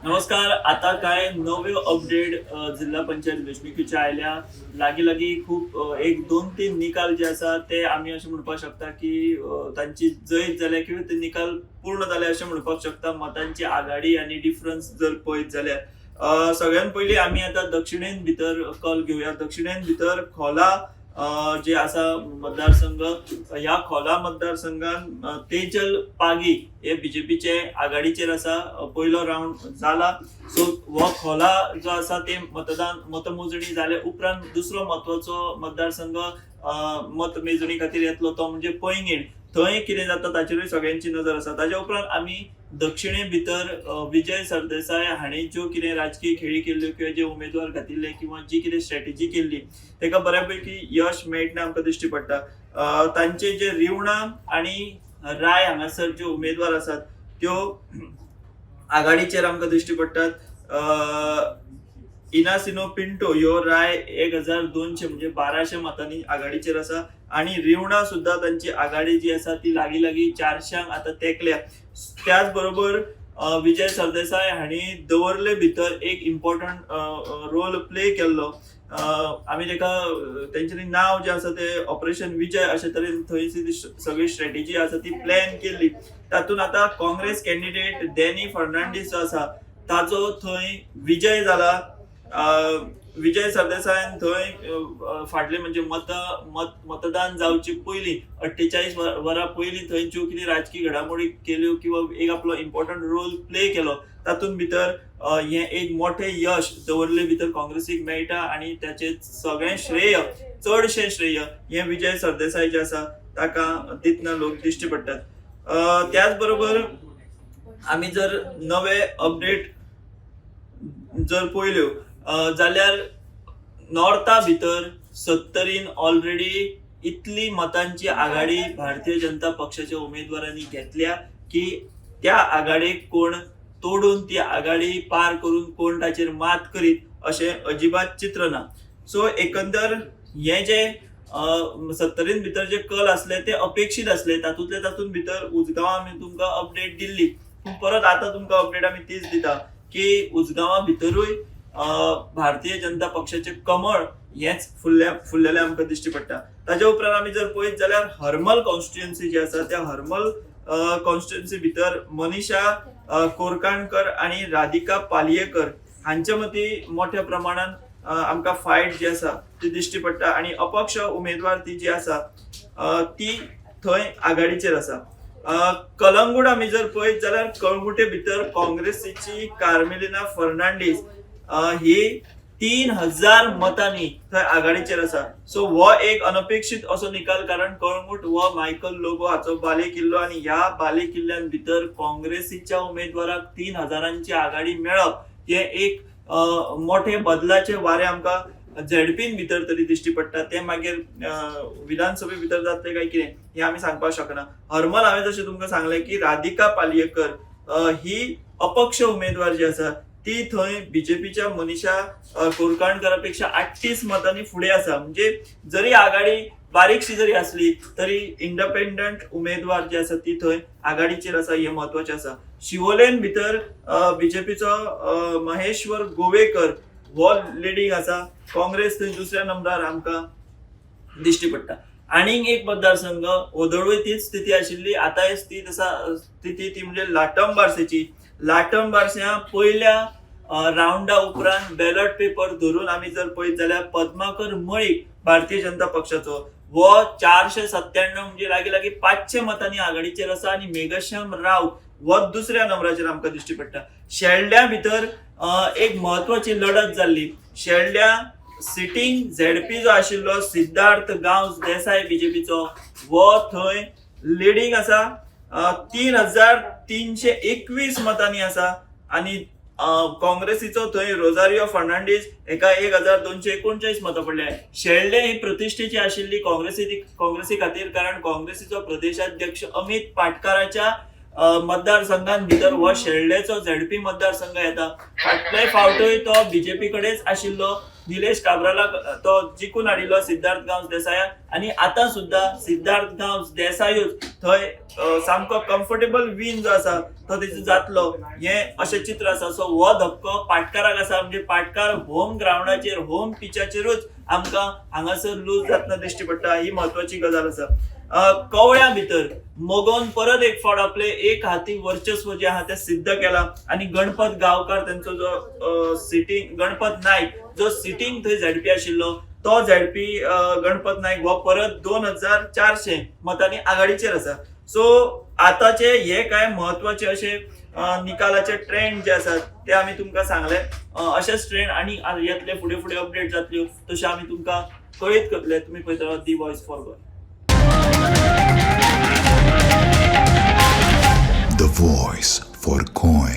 नमस्कार. आता काय नवे अपडेट जिल्हा पंचायत वेंचणुकीच्या आयल्या. लागी खूप एक 2-3 निकाल जे आसा ते आमी अशें म्हणपाक शकता की तांची जैत जाल्या किंवा ते निकाल पूर्ण जाले अशें म्हणपाक शकता. मतांची आघाडी आनी डिफरन्स जर पळयत जाल्यार सगळ्यात पयलीं आमी आतां दक्षिणेन भितर कल घेवया. दक्षिणेन भितर खोला जे आसा मतदारसंघ, ह्या खोला मतदारसंघान तेजल पागी हे बीजेपीचे आघाडीचेर आसा. पयलो राउंड जाला. सो हो खोला जो आसा ते मतमोजणी जाले उपरांत दुसरो महत्वाचो मतदारसंघ मतमेजणी खातीर येतलो तो म्हणजे पैंगीण. थंय कितें जाता ताचेरूय सगळ्यांची नजर आसा. ताच्या उपरांत आमी दक्षिणे भितर विजय सरदेसाय हांणी ज्यो कितें राजकीय खेळी केल्ल्यो किंवा जे उमेदवार घातिल्ले किंवा जी कितें स्ट्रॅटेजी केल्ली तेका बऱ्यापैकी यश मेळटना आमकां दिश्टी पडटा. तांचे जे रिवणा आनी राय हांगासर ज्यो उमेदवार आसात त्यो आघाडीचेर आमकां दिश्टी पडटात. इनासिनो पिंटो ह्यो राय 1200 म्हणजे 1200 मतांनी आघाडीचेर आसा आणि रिवणा सुद्धा तांची आघाडी जी आसा ती लागी 400 आता तेंकल्या. त्याच बरोबर विजय सरदेसाय हांणी दवर्ले भितर एक इम्पॉर्टंट रोल प्ले केल्लो. आमी तेका तेंच्यांनी नाव जे आसा ते ऑपरेशन विजय अशे तरेन थंयची सगळी स्ट्रॅटेजी आसा ती प्लॅन केल्ली. तातूंत आता काँग्रेस कॅन्डिडेट डॅनी फर्नांडीस जो आसा ताजो थंय विजय जाला. विजय सरदेसायान थंय फाटले म्हणजे मतदान जावचे पयलीं 48 वरां पयलीं थंय ज्यो कितें राजकीय घडामोडी केल्यो किंवा एक आपलो इम्पॉर्टंट रोल प्ले केलो तातूंत भितर हें एक मोठें यश दवर्ले भितर काँग्रेसीक मेळटा आनी ताचें सगळें श्रेय चडशें श्रेय हें विजय सरदेसाय जे आसा ताका दितना लोक दिश्टी पडटात. त्याच बरोबर आमी जर नवे अपडेट जर पळयल्यो जाल्यार नॉर्था भितर 70 ऑलरेडी इतली मतांची आघाडी भारतीय जनता पक्षाच्या उमेदवारांनी घेतल्या की त्या आघाडीक कोण तोडून ती आघाडी पार करून कोण ताचेर मात करीत अशें अजिबात चित्र ना. सो एकंदर हे जे 70 भितर जे कल असले ते अपेक्षित असले. तातूंत भितर उजगांव आमी तुमकां अपडेट दिल्ली. परत आता तुमकां अपडेट आमी तीच दिता की उजगांवा भितरूय भारतीय जनता पक्षाचे कमळ हेच फुललेले आमकां दिश्टी पडटा. ताच्या उपरांत आमी जर पळयत जाल्यार हरमल कॉन्स्टिट्युएन्सी जी आसा त्या हरमल कॉन्स्टिट्युएन्सी भितर मनीषा कोरकाणकर आणि राधिका पालयेकर हांच्या मतीं मोठ्या प्रमाणात आमकां फायट जी आसा ती दिश्टी पडटा आणि अपक्ष उमेदवार ती जी आसा ती थंय आघाडीचेर आसा. कलंगूट आमी जर पळयत जाल्यार कळंगुटे भितर काँग्रेसीची कार्मेलिना फर्नांडीस ही 3000 मतांनी थंय आघाडीचेर आसा. सो हो एक अनपेक्षित असो निकाल, कारण कळंगूट हो मायकल लोबो हाचो बाले किल्लो आणि ह्या बाले किल्ल्यान भितर काँग्रेसीच्या उमेदवाराक 3000ची आघाडी मेळप हे एक मोठे बदलाचे वारे आमकां झेडपीन भितर तरी दिश्टी पडटा. ते मागीर विधानसभे भितर जातले काय कितें हे आमी सांगपाक शकना. हरमल हांवें जशें तुमकां सांगलें की राधिका पालयेकर ही अपक्ष उमेदवार जी आसा ती थंय बीजेपीच्या मनीषा कोरकाणकरा पेक्षा 38 मतांनी फुडें आसा. म्हणजे जरी आघाडी बारीकशी जरी असली तरी इंडिपेंडंट उमेदवार जे आसा ती थंय आघाडीचेर आसा हे महत्वाचे आसा. शिवोलेन भितर बीजेपीचो महेश्वर गोवेकर हो लिडींग आसा. काँग्रेस थंय दुसऱ्या नंबरार आमकां दिश्टी पडटा. आनीक एक मतदारसंघ ओदळवय तीच स्थिती आशिल्ली. आतांय स्थिती ती म्हणजे लाटम बार्सेची. लाटम बार्स्या पयल्या राउंडा उपरांत बॅलट पेपर धरून आमी जर पळयत जाल्यार पद्माकर मळीक भारतीय जनता पक्षाचो वो 497 म्हणजे लागी 500 मतांनी आघाडीचेर आसा आणि मेघश्याम राव वो दुसऱ्या नंबराचेर आमकां दिश्टी पडटा. शेल्ड्या भितर एक महत्वाची लढत जाल्ली. शेल्ड्या सिटींग झेडपी जो आशिल्लो सिद्धार्थ गांवस देसाय बीजेपीचो वो थंय लिडींग आसा. 3321 मतांनी आसा आणि काँग्रेसीचो थंय रोजारियो फर्नांडीस एका 1239 मतां पडले. शेल्डे ही प्रतिश्ठेची आशिल्ली काँग्रेसी खातीर, कारण काँग्रेसीचो प्रदेशाध्यक्ष अमित पाटकाराच्या मतदारसंघान भितर हो शेळडेचो झेडपी मतदारसंघ येता. फाटले फावटूय तो बीजेपी कडेच आशिल्लो. निलेश काब्रालाक तो जिखून हाडिल्लो सिद्धार्थ गांवस देसायाक, आनी आतां सुद्धा सिद्धार्थ गांवस देसायूच थंय सामको कम्फर्टेबल विन जो आसा तो तेजो जातलो हे अशें चित्र आसा. सो हो धक्को पाटकाराक आसा. म्हणजे पाटकार होम ग्राउंडाचेर होम पिचाचेरूच आमकां हांगासर लूज जातना दिश्टी पडटा. ही महत्वाची गजाल आसा. कवळ्या भितर मोगोन परत एक फावट आपले एक हाती वर्चस्व जे आहा ते सिद्ध केला. आणि गणपत गांवकार त्यांचो जो सिटिंग गणपत नाईक जो सिटिंग थंय झेडपी आशिल्लो तो झेडपी गणपत नाईक हो परत 2400 मतांनी आघाडीचेर आसा. सो आताचे हे काय महत्वाचे असे निकालाचे ट्रेंड जे आसात ते आम्ही तुमकां सांगले. अशेच ट्रेंड आणि येतले फुडें फुडें अपडेट जातल्यो तशें आम्ही तुमकां कळीत करतले. तुम्ही पळयता रावत दी voice for Goa. The Voice for Goy.